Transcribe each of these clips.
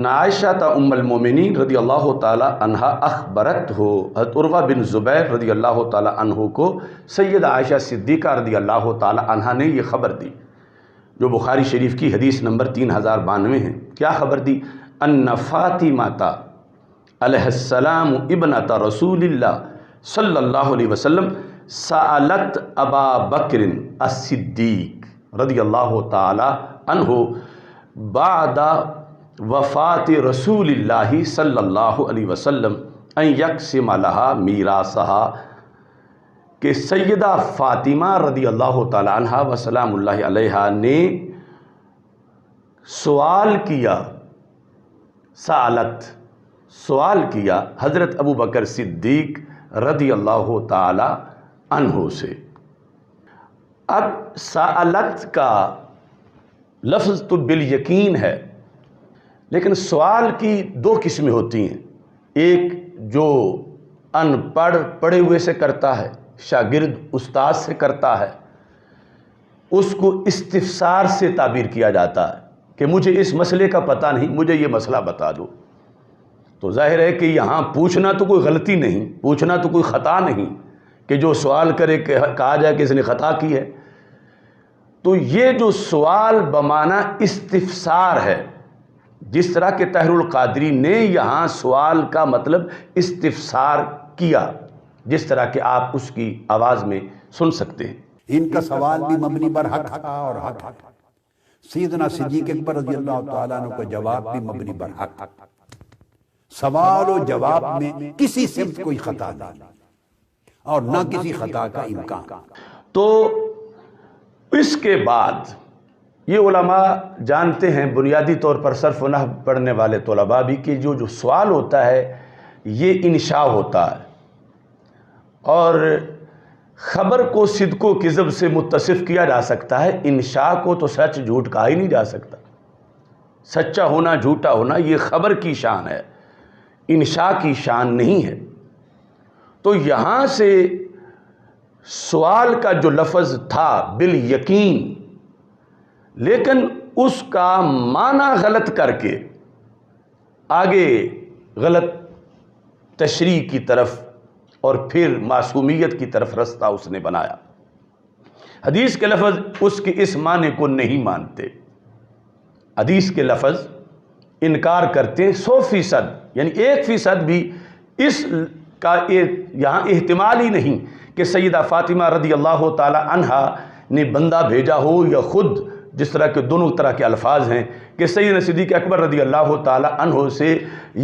عائشہ ام المومنین رضی اللہ تعالی عنہا اخبرت ہو، حضرت عروہ بن زبیر رضی اللہ تعالی عنہ کو سیدہ عائشہ صدیقہ رضی اللہ تعالی عنہا نے یہ خبر دی، جو بخاری شریف کی حدیث نمبر 3092 ہے۔ کیا خبر دی؟ ان فاطمہ علیہ السلام ابنۃ رسول اللہ صلی اللہ علیہ وسلم سألت ابا بکر الصدیق رضی اللہ تعالی عنہ بعد وفات رسول اللہ صلی اللہ علیہ وسلم ان یقسم لها میراثها، کہ سیدہ فاطمہ رضی اللہ تعالی عنہ وسلام اللہ علیہ نے سوال کیا، سوال کیا حضرت ابو بکر صدیق رضی اللہ تعالی عنہ سے۔ اب سألت کا لفظ تو بالیقین ہے، لیکن سوال کی دو قسمیں ہوتی ہیں، ایک جو ان پڑھ پڑھے ہوئے سے کرتا ہے، شاگرد استاد سے کرتا ہے، اس کو استفسار سے تعبیر کیا جاتا ہے کہ مجھے اس مسئلے کا پتہ نہیں، مجھے یہ مسئلہ بتا دو۔ تو ظاہر ہے کہ یہاں پوچھنا تو کوئی غلطی نہیں، پوچھنا تو کوئی خطا نہیں کہ جو سوال کرے کہ کہا جائے کہ اس نے خطا کی ہے۔ تو یہ جو سوال بمعنی استفسار ہے، جس طرح کہ طاہر القادری نے یہاں سوال کا مطلب استفسار کیا، جس طرح کہ آپ اس کی آواز میں سن سکتے ہیں۔ ان کا سوال بھی مبنی بر حق تھا اور حق سیدنا صدیق اکبر رضی اللہ تعالیٰ عنہ کا جواب بھی مبنی بر حق، سوال و جواب میں کسی سمت کوئی خطا نہیں اور نہ کسی خطا کا امکان۔ تو اس کے بعد یہ علماء جانتے ہیں بنیادی طور پر صرف و نحو پڑھنے والے طلباء بھی کہ جو سوال ہوتا ہے یہ انشاء ہوتا ہے، اور خبر کو صدق و کذب سے متصف کیا جا سکتا ہے، انشاء کو تو سچ جھوٹ کہا ہی نہیں جا سکتا۔ سچا ہونا جھوٹا ہونا یہ خبر کی شان ہے، انشاء کی شان نہیں ہے۔ تو یہاں سے سوال کا جو لفظ تھا بالیقین، لیکن اس کا معنی غلط کر کے آگے غلط تشریح کی طرف اور پھر معصومیت کی طرف رستہ اس نے بنایا۔ حدیث کے لفظ اس کے اس معنی کو نہیں مانتے، حدیث کے لفظ انکار کرتے ہیں 100%، یعنی 1% بھی اس کا یہاں احتمال ہی نہیں کہ سیدہ فاطمہ رضی اللہ تعالی عنہا نے بندہ بھیجا ہو یا خود، جس طرح کے دونوں طرح کے الفاظ ہیں کہ سیدنا صدیق اکبر رضی اللہ تعالی عنہ سے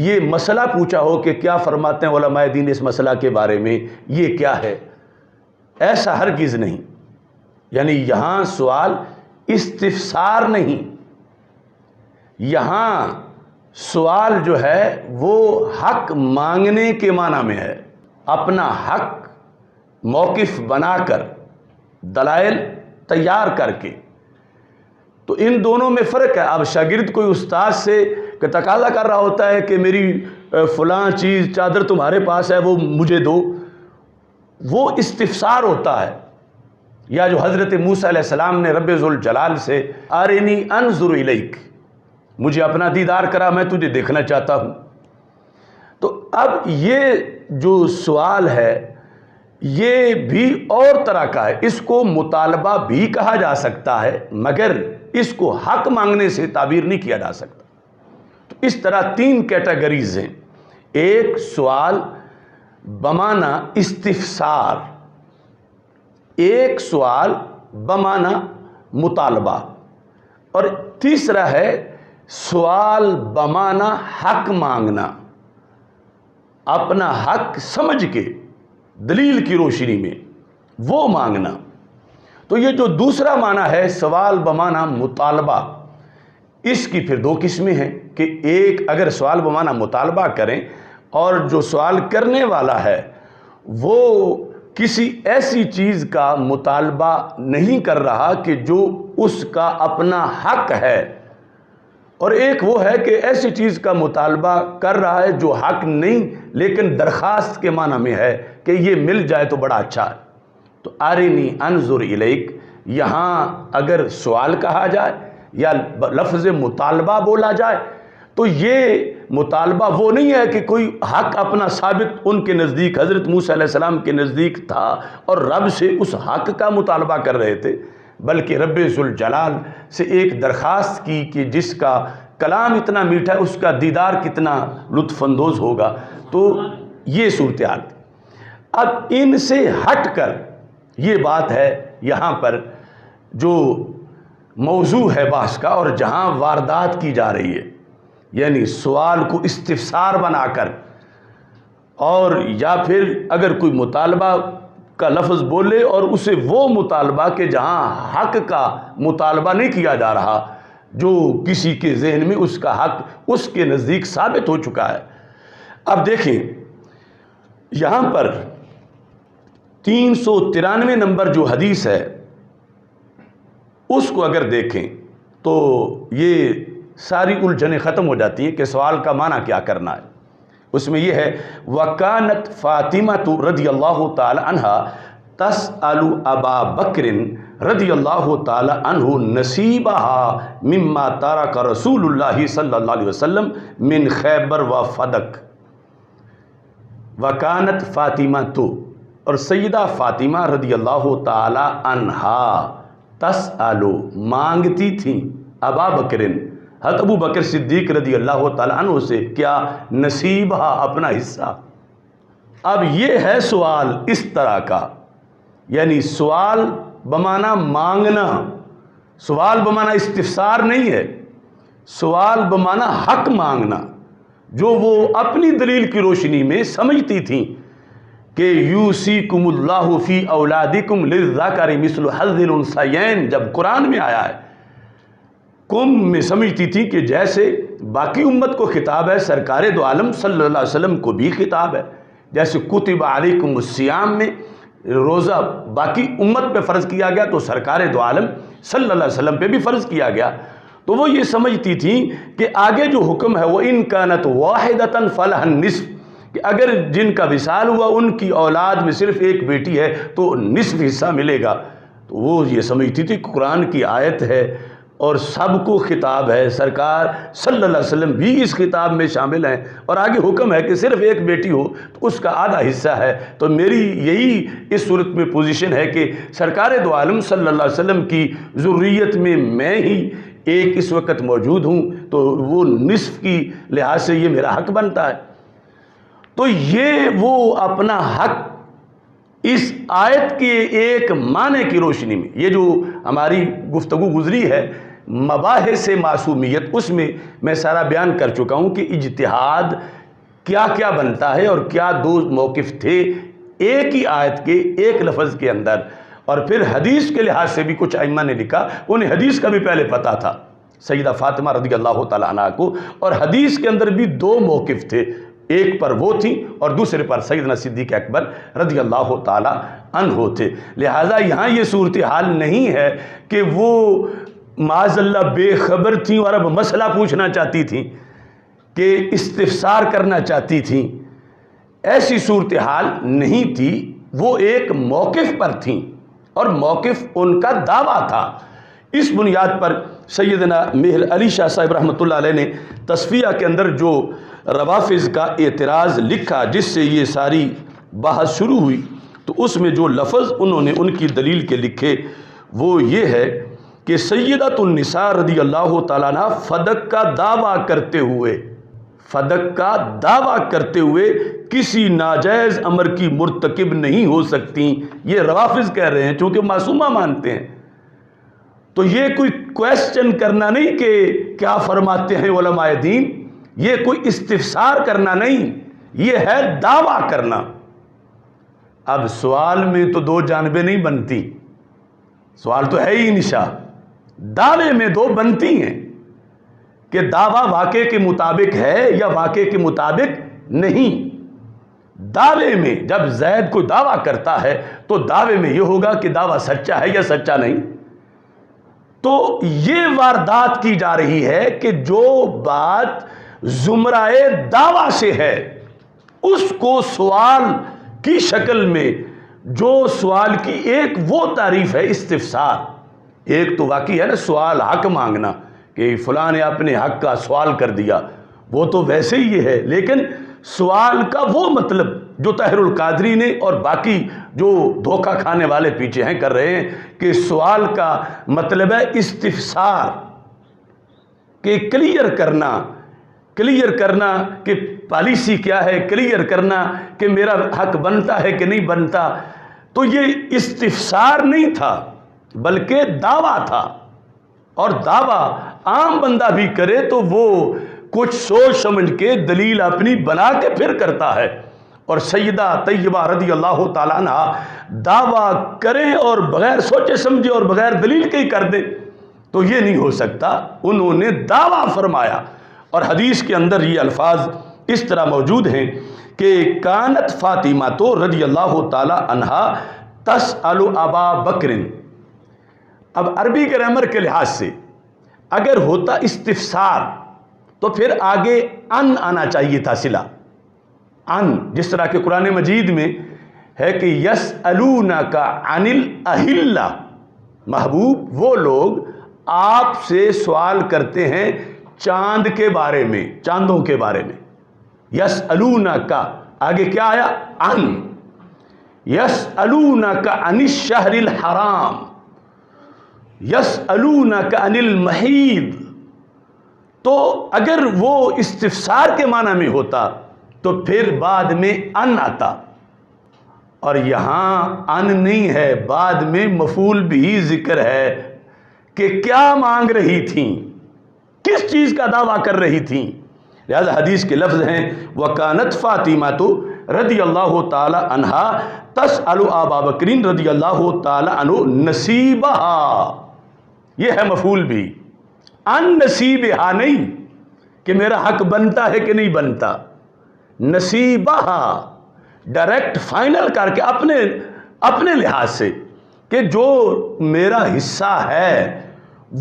یہ مسئلہ پوچھا ہو کہ کیا فرماتے ہیں علماء دین اس مسئلہ کے بارے میں، یہ کیا ہے۔ ایسا ہرگز نہیں، یعنی یہاں سوال استفسار نہیں، یہاں سوال جو ہے وہ حق مانگنے کے معنی میں ہے، اپنا حق موقف بنا کر دلائل تیار کر کے۔ تو ان دونوں میں فرق ہے۔ اب شاگرد کوئی استاد سے تقاضا کر رہا ہوتا ہے کہ میری فلاں چیز چادر تمہارے پاس ہے وہ مجھے دو، وہ استفسار ہوتا ہے۔ یا جو حضرت موسیٰ علیہ السلام نے رب ذوالجلال سے ارنی انظر الیک، مجھے اپنا دیدار کرا، میں تجھے دیکھنا چاہتا ہوں۔ تو اب یہ جو سوال ہے یہ بھی اور طرح کا ہے، اس کو مطالبہ بھی کہا جا سکتا ہے، مگر اس کو حق مانگنے سے تعبیر نہیں کیا جا سکتا۔ تو اس طرح 3 کیٹیگریز ہیں، ایک سوال بمعنی استفسار، ایک سوال بمعنی مطالبہ، اور تیسرا ہے سوال بمعنی حق مانگنا، اپنا حق سمجھ کے دلیل کی روشنی میں وہ مانگنا۔ تو یہ جو دوسرا معنی ہے سوال بمعنی مطالبہ، اس کی پھر 2 قسمیں ہیں کہ ایک اگر سوال بمعنی مطالبہ کریں اور جو سوال کرنے والا ہے وہ کسی ایسی چیز کا مطالبہ نہیں کر رہا کہ جو اس کا اپنا حق ہے، اور ایک وہ ہے کہ ایسی چیز کا مطالبہ کر رہا ہے جو حق نہیں لیکن درخواست کے معنی میں ہے کہ یہ مل جائے تو بڑا اچھا ہے۔ تو ارنی انظر الیک، یہاں اگر سوال کہا جائے یا لفظ مطالبہ بولا جائے تو یہ مطالبہ وہ نہیں ہے کہ کوئی حق اپنا ثابت ان کے نزدیک حضرت موسیٰ علیہ السلام کے نزدیک تھا اور رب سے اس حق کا مطالبہ کر رہے تھے، بلکہ رب ذوالجلال سے ایک درخواست کی کہ جس کا کلام اتنا میٹھا ہے اس کا دیدار کتنا لطف اندوز ہوگا۔ تو یہ صورتحال تھی۔ اب ان سے ہٹ کر یہ بات ہے یہاں پر جو موضوع ہے بحث کا اور جہاں واردات کی جا رہی ہے، یعنی سوال کو استفسار بنا کر، اور یا پھر اگر کوئی مطالبہ کا لفظ بولے اور اسے وہ مطالبہ کہ جہاں حق کا مطالبہ نہیں کیا جا رہا، جو کسی کے ذہن میں اس کا حق اس کے نزدیک ثابت ہو چکا ہے۔ اب دیکھیں یہاں پر 393 نمبر جو حدیث ہے اس کو اگر دیکھیں تو یہ ساری الجھنیں ختم ہو جاتی ہیں کہ سوال کا معنی کیا کرنا ہے۔ اس میں یہ ہے وَكَانَتْ فَاطِمَةُ رضی اللہ تعالی عنہ تَسْأَلُ أَبَا بَكْرٍ رضی اللہ تعالی عنہ نصیبها مما ترک رسول اللہ صلی اللہ علیہ وسلم من خیبر و فدق۔ وَكَانَتْ فَاطِمَةُ، اور سیدہ فاطمہ رضی اللہ تعالی عنہا تسألو مانگتی تھیں ابا بکرن حضرت ابو بکر صدیق رضی اللہ تعالی عنہ سے کیا؟ نصیبہ، اپنا حصہ۔ اب یہ ہے سوال اس طرح کا، یعنی سوال بمعنی مانگنا، سوال بمعنی استفسار نہیں ہے، سوال بمعنی حق مانگنا، جو وہ اپنی دلیل کی روشنی میں سمجھتی تھیں کہ یوصیکم اللہ فی اولادکم للذکر مثل حظ الانثیین، جب قرآن میں آیا ہے کم میں سمجھتی تھی کہ جیسے باقی امت کو خطاب ہے، سرکار دو عالم صلی اللہ علیہ وسلم کو بھی خطاب ہے، جیسے کتب علیکم الصیام میں روزہ باقی امت پہ فرض کیا گیا تو سرکار دو عالم صلی اللہ علیہ وسلم پہ بھی فرض کیا گیا۔ تو وہ یہ سمجھتی تھی کہ آگے جو حکم ہے وہ ان کانت واحدۃ فلھا النصف، کہ اگر جن کا وصال ہوا ان کی اولاد میں صرف ایک بیٹی ہے تو نصف حصہ ملے گا۔ تو وہ یہ سمجھتی تھی کہ قرآن کی آیت ہے اور سب کو خطاب ہے، سرکار صلی اللہ علیہ وسلم بھی اس خطاب میں شامل ہیں، اور آگے حکم ہے کہ صرف ایک بیٹی ہو تو اس کا آدھا حصہ ہے۔ تو میری یہی اس صورت میں پوزیشن ہے کہ سرکار دو عالم صلی اللہ علیہ وسلم کی ذریت میں ہی ایک اس وقت موجود ہوں، تو وہ نصف کی لحاظ سے یہ میرا حق بنتا ہے۔ تو یہ وہ اپنا حق اس آیت کے ایک معنی کی روشنی میں، یہ جو ہماری گفتگو گزری ہے مباحث معصومیت، اس میں سارا بیان کر چکا ہوں کہ اجتہاد کیا کیا بنتا ہے اور کیا دو موقف تھے ایک ہی آیت کے ایک لفظ کے اندر، اور پھر حدیث کے لحاظ سے بھی کچھ ائمہ نے لکھا، انہیں حدیث کا بھی پہلے پتہ تھا سیدہ فاطمہ رضی اللہ تعالیٰ عنہ کو، اور حدیث کے اندر بھی دو موقف تھے، ایک پر وہ تھی اور دوسرے پر سیدنا صدیق اکبر رضی اللہ تعالی عنہ تھے۔ لہٰذا یہاں یہ صورتحال نہیں ہے کہ وہ معاذ اللہ بے خبر تھیں اور اب مسئلہ پوچھنا چاہتی تھیں کہ استفسار کرنا چاہتی تھیں، ایسی صورتحال نہیں تھی۔ وہ ایک موقف پر تھیں اور موقف ان کا دعویٰ تھا۔ اس بنیاد پر سیدنا مہر علی شاہ صاحب رحمۃ اللہ علیہ نے تصفیہ کے اندر جو روافض کا اعتراض لکھا جس سے یہ ساری بحث شروع ہوئی، تو اس میں جو لفظ انہوں نے ان کی دلیل کے لکھے وہ یہ ہے کہ سیدۃ النساء رضی اللہ تعالیٰ عنہ فدق کا دعویٰ کرتے ہوئے کسی ناجائز امر کی مرتکب نہیں ہو سکتی۔ یہ روافض کہہ رہے ہیں چونکہ معصومہ مانتے ہیں، تو یہ کوئی کویسچن کرنا نہیں کہ کیا فرماتے ہیں علماء دین، یہ کوئی استفسار کرنا نہیں، یہ ہے دعویٰ کرنا۔ اب سوال میں تو دو جانبیں نہیں بنتی، سوال تو ہے ہی نشا، دعوے میں دو بنتی ہیں کہ دعویٰ واقعے کے مطابق ہے یا واقعے کے مطابق نہیں۔ دعوے میں جب زید کوئی دعویٰ کرتا ہے تو دعوے میں یہ ہوگا کہ دعویٰ سچا ہے یا سچا نہیں۔ تو یہ واردات کی جا رہی ہے کہ جو بات زمرائے دعویٰ سے ہے اس کو سوال کی شکل میں، جو سوال کی ایک وہ تعریف ہے استفسار، ایک تو واقعی ہے نا سوال حق مانگنا کہ فلاں نے اپنے حق کا سوال کر دیا، وہ تو ویسے ہی ہے، لیکن سوال کا وہ مطلب جو طاہر القادری نے اور باقی جو دھوکہ کھانے والے پیچھے ہیں کر رہے ہیں کہ سوال کا مطلب ہے استفسار، کہ کلیئر کرنا کہ پالیسی کیا ہے، کلیئر کرنا کہ میرا حق بنتا ہے کہ نہیں بنتا. تو یہ استفسار نہیں تھا بلکہ دعویٰ تھا، اور دعویٰ عام بندہ بھی کرے تو وہ کچھ سوچ سمجھ کے دلیل اپنی بنا کے پھر کرتا ہے. اور سیدہ طیبہ رضی اللہ تعالیٰ عنہ دعویٰ کریں اور بغیر سوچے سمجھے اور بغیر دلیل کے ہی کر دیں تو یہ نہیں ہو سکتا. انہوں نے دعویٰ فرمایا، اور حدیث کے اندر یہ الفاظ اس طرح موجود ہیں کہ کانت فاطمہ تو رضی اللہ تعالیٰ عنہا تسأل ابا بکر. اب عربی گرامر کے لحاظ سے اگر ہوتا استفسار تو پھر آگے ان آنا چاہیے تھا، صلہ ان، جس طرح کہ قرآن مجید میں ہے کہ یسألونک عن الاہلہ، محبوب وہ لوگ آپ سے سوال کرتے ہیں چاند کے بارے میں، چاندوں کے بارے میں. یسألونک، آگے کیا آیا؟ ان. یسألونک عن الشہر الحرام، یسألونک عن المحیض. تو اگر وہ استفسار کے معنی میں ہوتا تو پھر بعد میں ان آتا، اور یہاں ان نہیں ہے، بعد میں مفعول بھی ذکر ہے کہ کیا مانگ رہی تھیں، کس چیز کا دعویٰ کر رہی تھیں. لہذا حدیث کے لفظ ہیں وَكَانَتْ فَاطِمَةُ رضی اللہ تعالی عنہا تسأل ابا بکر رضی اللہ تعالی عنہ نصیبہا. یہ ہے مفعول بھی، ان نصیبہا نہیں کہ میرا حق بنتا ہے کہ نہیں بنتا، نصیبہا ڈائریکٹ فائنل کر کے اپنے لحاظ سے کہ جو میرا حصہ ہے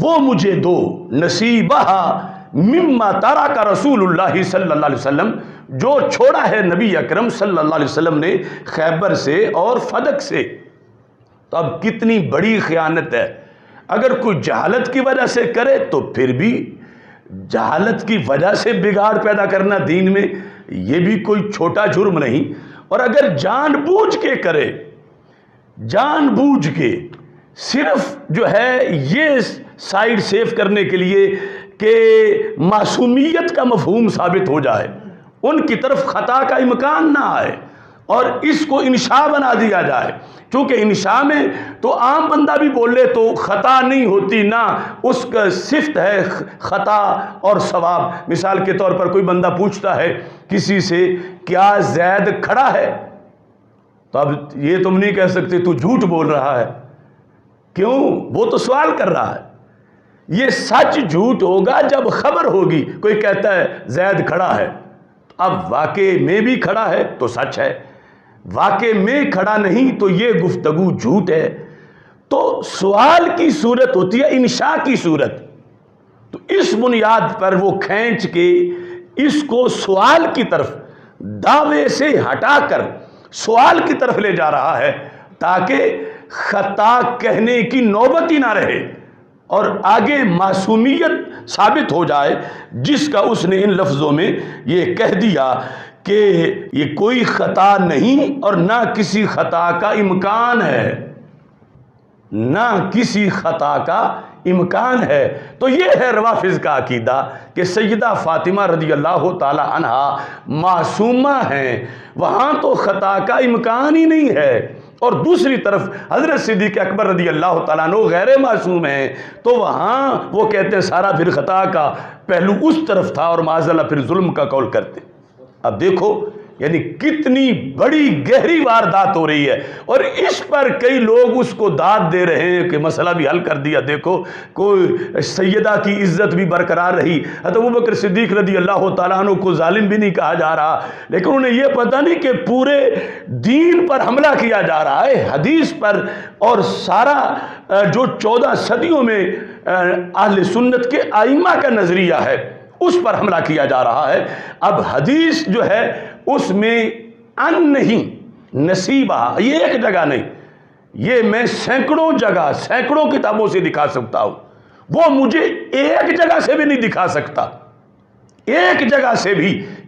وہ مجھے دو. نصیبہا مما ترک رسول اللہ صلی اللہ علیہ وسلم، جو چھوڑا ہے نبی اکرم صلی اللہ علیہ وسلم نے خیبر سے اور فدق سے. تو اب کتنی بڑی خیانت ہے. اگر کوئی جہالت کی وجہ سے کرے تو پھر بھی جہالت کی وجہ سے بگاڑ پیدا کرنا دین میں یہ بھی کوئی چھوٹا جرم نہیں. اور اگر جان بوجھ کے کرے، جان بوجھ کے صرف جو ہے یہ سائیڈ سیف کرنے کے لیے کہ معصومیت کا مفہوم ثابت ہو جائے، ان کی طرف خطا کا امکان نہ آئے اور اس کو انشاء بنا دیا جائے، چونکہ انشاء میں تو عام بندہ بھی بول لے تو خطا نہیں ہوتی، نہ اس کا صفت ہے خطا اور ثواب. مثال کے طور پر کوئی بندہ پوچھتا ہے کسی سے کیا زید کھڑا ہے، تو اب یہ تم نہیں کہہ سکتے تو جھوٹ بول رہا ہے. کیوں؟ وہ تو سوال کر رہا ہے. یہ سچ جھوٹ ہوگا جب خبر ہوگی. کوئی کہتا ہے زید کھڑا ہے، اب واقع میں بھی کھڑا ہے تو سچ ہے، واقع میں کھڑا نہیں تو یہ گفتگو جھوٹ ہے. تو سوال کی صورت ہوتی ہے انشاء کی صورت. تو اس بنیاد پر وہ کھینچ کے اس کو سوال کی طرف، دعوے سے ہٹا کر سوال کی طرف لے جا رہا ہے تاکہ خطا کہنے کی نوبت ہی نہ رہے اور آگے معصومیت ثابت ہو جائے، جس کا اس نے ان لفظوں میں یہ کہہ دیا کہ یہ کوئی خطا نہیں اور نہ کسی خطا کا امکان ہے، نہ کسی خطا کا امکان ہے. تو یہ ہے روافض کا عقیدہ کہ سیدہ فاطمہ رضی اللہ تعالی عنہا معصومہ ہیں، وہاں تو خطا کا امکان ہی نہیں ہے. اور دوسری طرف حضرت صدیق اکبر رضی اللہ تعالیٰ عنہ غیر معصوم ہیں، تو وہاں وہ کہتے ہیں سارا پھر خطا کا پہلو اس طرف تھا اور معاذ اللہ پھر ظلم کا قول کرتے. اب دیکھو یعنی کتنی بڑی گہری واردات ہو رہی ہے، اور اس پر کئی لوگ اس کو داد دے رہے ہیں کہ مسئلہ بھی حل کر دیا. دیکھو کوئی سیدہ کی عزت بھی برقرار رہی، حضرت ابوبکر صدیق رضی اللہ تعالیٰ عنہ کو ظالم بھی نہیں کہا جا رہا، لیکن انہیں یہ پتہ نہیں کہ پورے دین پر حملہ کیا جا رہا ہے، حدیث پر، اور سارا جو 14 صدیوں میں اہل سنت کے ائمہ کا نظریہ ہے اس پر حملہ کیا جا رہا ہے. اب حدیث جو ہے اس میں ان نہیں، نصیبہ، یہ ایک جگہ نہیں، یہ میں سینکڑوں جگہ سینکڑوں کتابوں سے دکھا سکتا ہوں، وہ مجھے ایک جگہ سے بھی نہیں دکھا سکتا ایک جگہ سے بھی